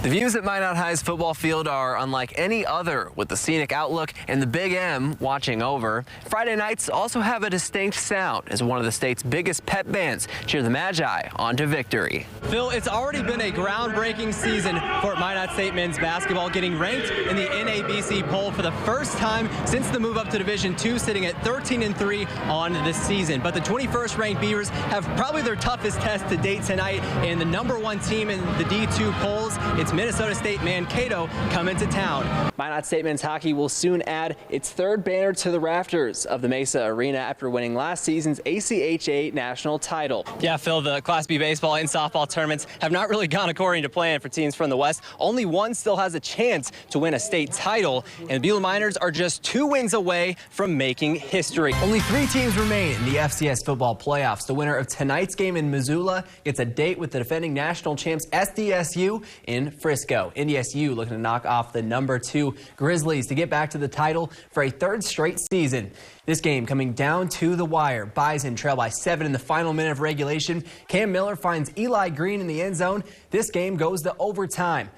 The views at Minot High's football field are unlike any other, with the scenic outlook and the Big M watching over. Friday nights also have a distinct sound as one of the state's biggest pep bands cheer the Magi on to victory. Phil, it's already been a groundbreaking season for Minot State men's basketball, getting ranked in the NABC poll for the first time since the move up to Division II, sitting at 13-3 on this season. But the 21st ranked Beavers have probably their toughest test to date tonight, and the #1 team in the D2 polls, it's Minnesota State Mankato coming to town. Minot State men's hockey will soon add its third banner to the rafters of the Mesa Arena after winning last season's ACHA national title. Yeah, Phil, the Class B baseball and softball tournaments have not really gone according to plan for teams from the West. Only one still has a chance to win a state title, and the Beulah Miners are just 2 wins away from making history. Only 3 teams remain in the FCS football playoffs. The winner of tonight's game in Missoula gets a date with the defending national champs SDSU in Frisco. NDSU looking to knock off the #2 Grizzlies to get back to the title for a 3rd straight season. This game coming down to the wire. Bison trail by 7 in the final minute of regulation. Cam Miller finds Eli Green in the end zone. This game goes to overtime.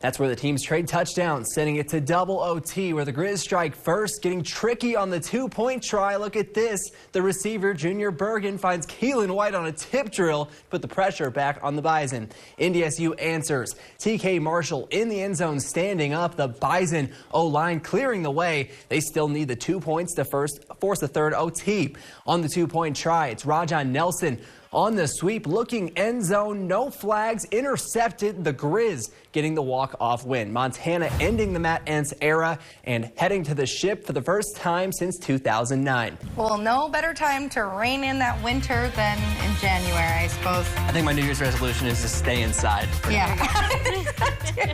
That's where the teams trade touchdowns, sending it to double OT, where the Grizz strike first, getting tricky on the 2-point try. Look at this. The receiver, Junior Bergen, finds Keelan White on a tip drill to put the pressure back on the Bison. NDSU answers. TK Marshall in the end zone standing up. The Bison O-line clearing the way. They still need the 2 points to force the 3rd OT. On the 2-point try, it's Rajon Nelson on the sweep, looking end zone, no flags, intercepted. The Grizz getting the walk-off win. Montana ending the Matt Entz era and heading to the ship for the first time since 2009. Well, no better time to rein in that winter than in January, I suppose. I think my New Year's resolution is to stay inside. Yeah.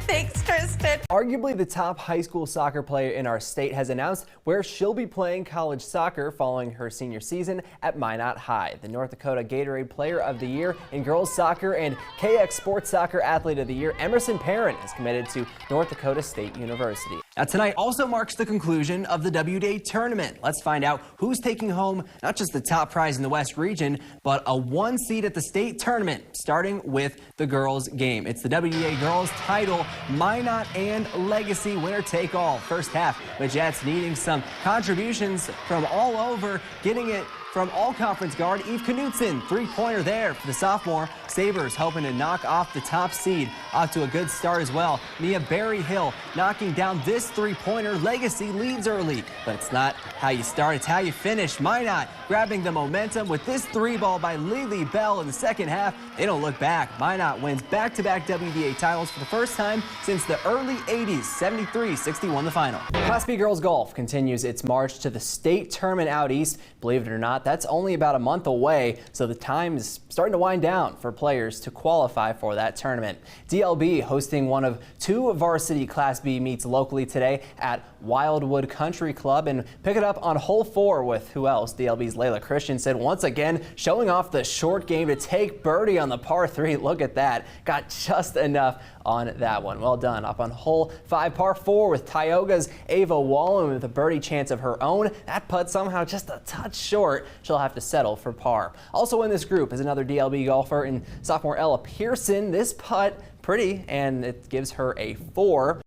Thanks, Tristan. Arguably the top high school soccer player in our state has announced where she'll be playing college soccer following her senior season at Minot High. The North Dakota Gatorade Player of the Year in girls soccer and KX Sports Soccer Athlete of the Year, Emerson Perrin, is committed to North Dakota State University. Now tonight also marks the conclusion of the WDA tournament. Let's find out who's taking home not just the top prize in the West region, but a 1 seed at the state tournament, starting with the girls game. It's the WDA girls title, Minot and Legacy, winner take all. First half, the Jets needing some contributions from all over, getting it from all-conference guard Eve Knutson. 3-pointer there for the sophomore. Sabres hoping to knock off the top seed. Off to a good start as well. Mia Berryhill knocking down this 3-pointer. Legacy leads early, but it's not how you start, it's how you finish. Minot grabbing the momentum with this 3-ball by Lily Bell in the second half. They don't look back. Minot wins back-to-back WDA titles for the first time since the early 80s. 73-61 the final. Class B girls golf continues its march to the state tournament out east. Believe it or not, that's only about a month away, so the time is starting to wind down for players to qualify for that tournament. DLB hosting one of 2 varsity Class B meets locally today at Wildwood Country Club, and pick it up on hole 4 with who else? DLB's Layla Christensen once again showing off the short game to take birdie on the par 3. Look at that. Got just enough on that one. Well done. Up on hole 5, par 4 with Tioga's Ava Wallen with a birdie chance of her own. That putt somehow just a touch short. She'll have to settle for par. Also in this group is another DLB golfer in sophomore Ella Pearson. This putt pretty, and it gives her a 4.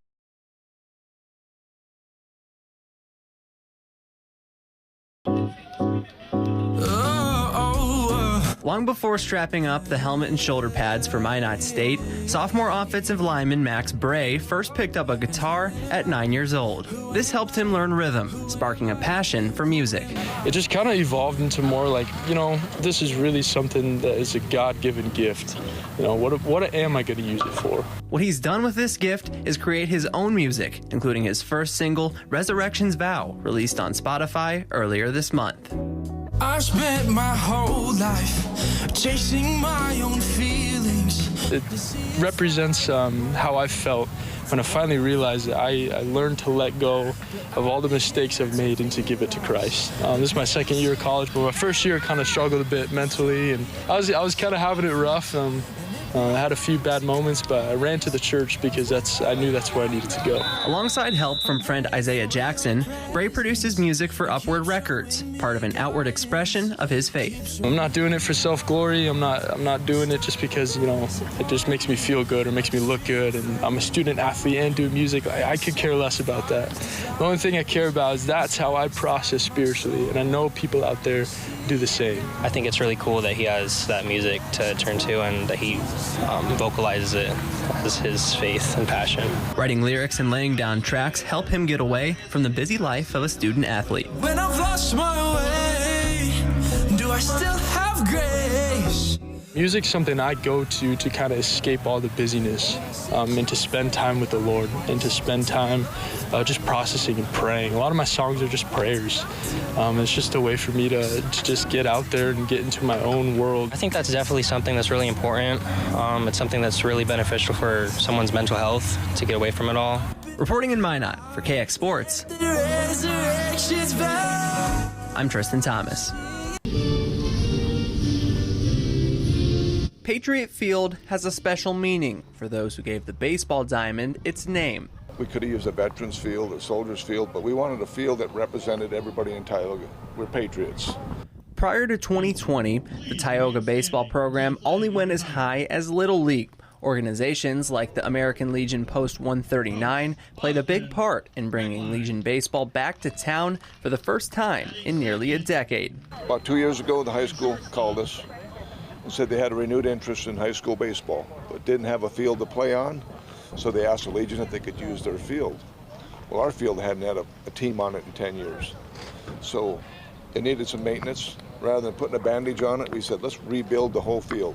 Long before strapping up the helmet and shoulder pads for Minot State, sophomore offensive lineman Max Bray first picked up a guitar at 9 years old. This helped him learn rhythm, sparking a passion for music. It just kind of evolved into more like, you know, this is really something that is a God-given gift. You know, what am I going to use it for? What he's done with this gift is create his own music, including his first single, Resurrection's Vow, released on Spotify earlier this month. I spent my whole life chasing my own feelings. It represents how I felt when I finally realized that I learned to let go of all the mistakes I've made and to give it to Christ. This is my 2nd year of college, but my first year kind of struggled a bit mentally, and I was kind of having it rough. I had a few bad moments, but I ran to the church because I knew that's where I needed to go. Alongside help from friend Isaiah Jackson, Bray produces music for Upward Records, part of an outward expression of his faith. I'm not doing it for self-glory. I'm not doing it just because, it just makes me feel good or makes me look good. And I'm a student athlete and do music. I could care less about that. The only thing I care about is that's how I process spiritually. And I know people out there do the same. I think it's really cool that he has that music to turn to and that he vocalizes it as his faith and passion. Writing lyrics and laying down tracks help him get away from the busy life of a student athlete. When I've lost my way, do I still have grace? Music's something I go to kind of escape all the busyness and to spend time with the Lord and to spend time just processing and praying. A lot of my songs are just prayers. It's just a way for me to just get out there and get into my own world. I think that's definitely something that's really important. It's something that's really beneficial for someone's mental health to get away from it all. Reporting in Minot for KX Sports, I'm Tristan Thomas. Patriot Field has a special meaning for those who gave the baseball diamond its name. We could have used a veterans field, a soldiers field, but we wanted a field that represented everybody in Tioga. We're patriots. Prior to 2020, the Tioga baseball program only went as high as Little League. Organizations like the American Legion Post 139 played a big part in bringing Legion baseball back to town for the first time in nearly a decade. About 2 years ago, the high school called us and said they had a renewed interest in high school baseball, but didn't have a field to play on, so they asked the Legion if they could use their field. Well, our field hadn't had a team on it in 10 years, so it needed some maintenance. Rather than putting a bandage on it, we said, let's rebuild the whole field.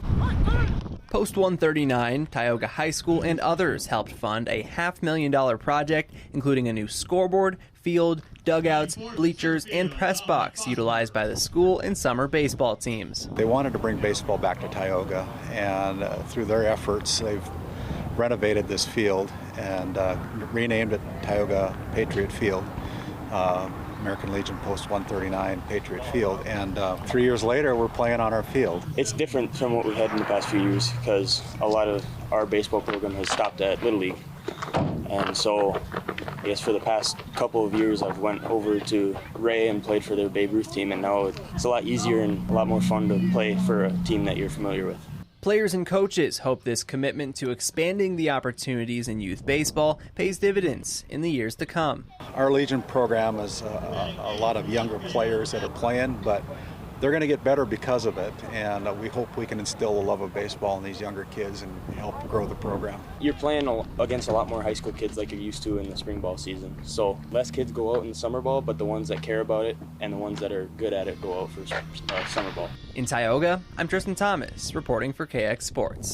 Post 139, Tioga High School, and others helped fund a $500,000 project, including a new scoreboard, field, dugouts, bleachers, and press box utilized by the school and summer baseball teams. They wanted to bring baseball back to Tioga, and through their efforts, they've renovated this field and renamed it Tioga Patriot Field. American Legion Post 139 Patriot Field, and 3 years later we're playing on our field. It's different from what we had in the past few years because a lot of our baseball program has stopped at Little League, and so I guess for the past couple of years I've went over to Ray and played for their Babe Ruth team, and now it's a lot easier and a lot more fun to play for a team that you're familiar with. Players and coaches hope this commitment to expanding the opportunities in youth baseball pays dividends in the years to come. Our Legion program is a lot of younger players that are playing, but they're going to get better because of it, and we hope we can instill a love of baseball in these younger kids and help grow the program. You're playing against a lot more high school kids like you're used to in the spring ball season, so less kids go out in the summer ball, but the ones that care about it and the ones that are good at it go out for summer ball. In Tioga, I'm Tristan Thomas, reporting for KX Sports.